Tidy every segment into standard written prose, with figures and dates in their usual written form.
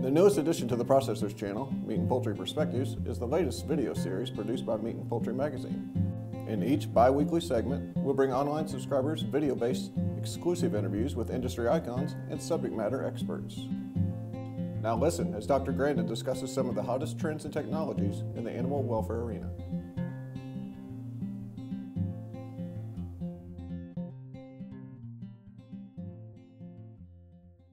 The newest addition to the Processors channel, Meat and Poultry Perspectives, is the latest video series produced by Meat and Poultry magazine. In each bi-weekly segment, we'll bring online subscribers video-based exclusive interviews with industry icons and subject matter experts. Now listen as Dr. Grandin discusses some of the hottest trends and technologies in the animal welfare arena.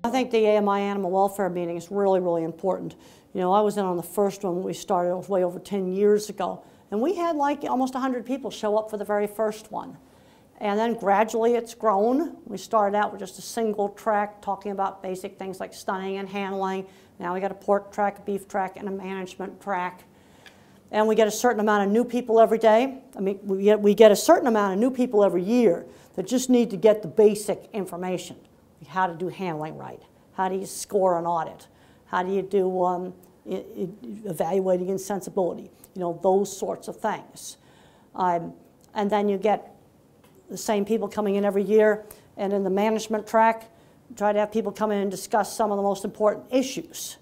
I think the AMI animal welfare meeting is really, really important. You know, I was in on the first one when we started. It was way over 10 years ago. And we had like almost 100 people show up for the very first one. And then gradually it's grown. We started out with just a single track talking about basic things like stunning and handling. Now we got a pork track, a beef track, and a management track. And we get a certain amount of new people every day. I mean, we get a certain amount of new people every year that just need to get the basic information. How to do handling right. How do you score an audit? How do you do evaluating insensibility? You know, those sorts of things. And then you get the same people coming in every year. And in the management track, try to have people come in and discuss some of the most important issues.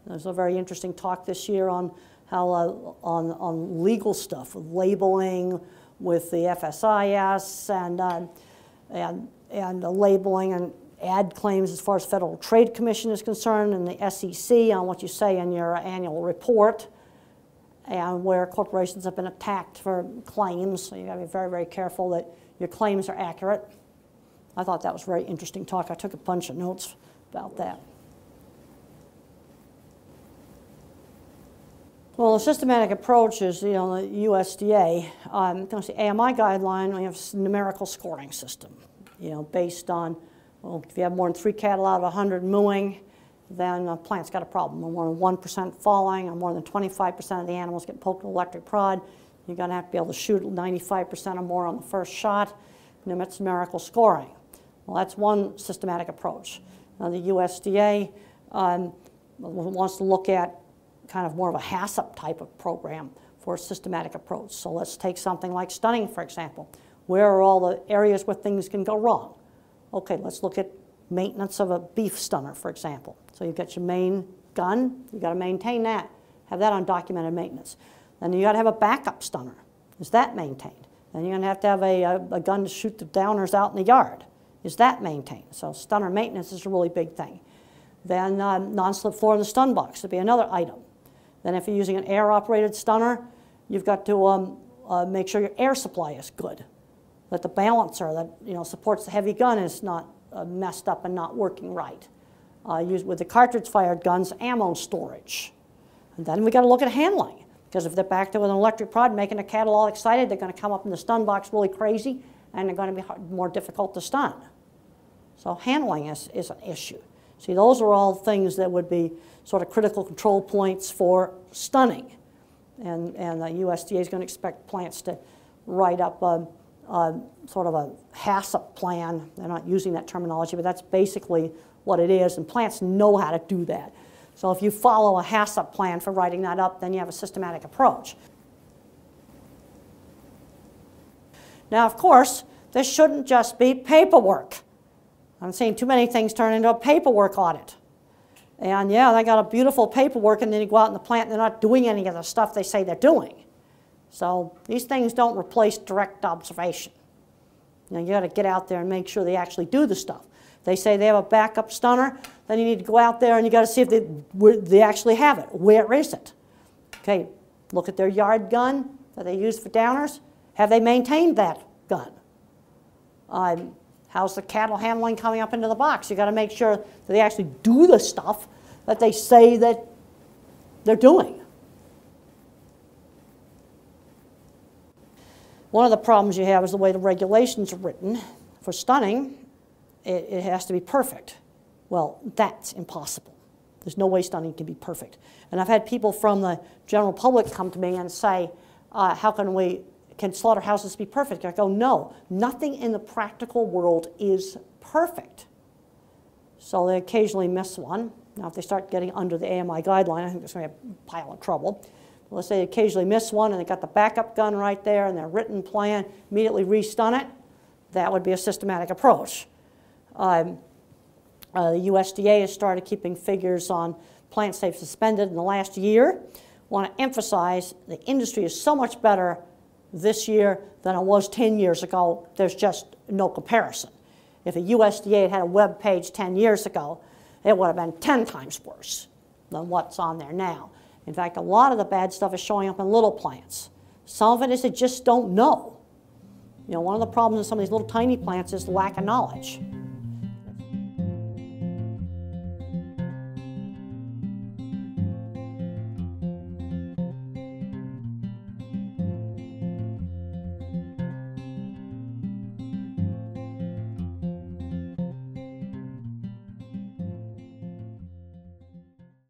There's a very interesting talk this year on how on legal stuff, with labeling, with the FSIS, and labeling and ad claims as far as Federal Trade Commission is concerned, and the SEC on what you say in your annual report, and where corporations have been attacked for claims. So you got to be very, very careful that your claims are accurate. I thought that was a very interesting talk. I took a bunch of notes about that. Well, the systematic approach is, you know, the USDA. The AMI guideline, we have a numerical scoring system, you know, based on, well, if you have more than 3 cattle out of 100 mooing, then a plant's got a problem. Or more than 1% falling, or more than 25% of the animals get poked with an electric prod, you're going to have to be able to shoot 95% or more on the first shot, and then it's numerical scoring. Well, that's one systematic approach. Now, the USDA wants to look at kind of more of a HACCP type of program for a systematic approach. So let's take something like stunning, for example. Where are all the areas where things can go wrong? Okay, let's look at maintenance of a beef stunner, for example. So you've got your main gun, you've got to maintain that, have that on documented maintenance. Then you've got to have a backup stunner. Is that maintained? Then you're going to have a gun to shoot the downers out in the yard. Is that maintained? So stunner maintenance is a really big thing. Then non-slip floor in the stun box would be another item. Then if you're using an air-operated stunner, you've got to make sure your air supply is good. That the balancer that, you know, supports the heavy gun is not messed up and not working right. Used with the cartridge-fired guns, ammo storage. And then we got to look at handling, because if they're back there with an electric prod making the cattle all excited, they're going to come up in the stun box really crazy, and they're going to be more difficult to stun. So handling is an issue. See, those are all things that would be sort of critical control points for stunning. And the USDA is going to expect plants to write up sort of a HACCP plan. They're not using that terminology, but that's basically what it is, and plants know how to do that. So if you follow a HACCP plan for writing that up, then you have a systematic approach. Now, of course, this shouldn't just be paperwork. I'm seeing too many things turn into a paperwork audit. And yeah, they got a beautiful paperwork, and then you go out in the plant and they're not doing any of the stuff they say they're doing. So these things don't replace direct observation. You know, you got to get out there and make sure they actually do the stuff. They say they have a backup stunner, then you need to go out there and you got to see if they actually have it. Where is it? Okay, look at their yard gun that they use for downers. Have they maintained that gun? How's the cattle handling coming up into the box? You got to make sure that they actually do the stuff that they say that they're doing. One of the problems you have is the way the regulations are written. For stunning, it has to be perfect. Well, that's impossible. There's no way stunning can be perfect. And I've had people from the general public come to me and say, can slaughterhouses be perfect? I go, no, nothing in the practical world is perfect. So they occasionally miss one. Now, if they start getting under the AMI guideline, I think there's going to be a pile of trouble. But let's say they occasionally miss one and they got the backup gun right there and their written plan, immediately restun it. That would be a systematic approach. The USDA has started keeping figures on plants they've suspended in the last year. I want to emphasize the industry is so much better this year than it was 10 years ago. There's just no comparison. If a USDA had a web page 10 years ago, it would have been 10 times worse than what's on there now. In fact, a lot of the bad stuff is showing up in little plants. Some of it is they just don't know. You know, one of the problems in some of these little tiny plants is lack of knowledge.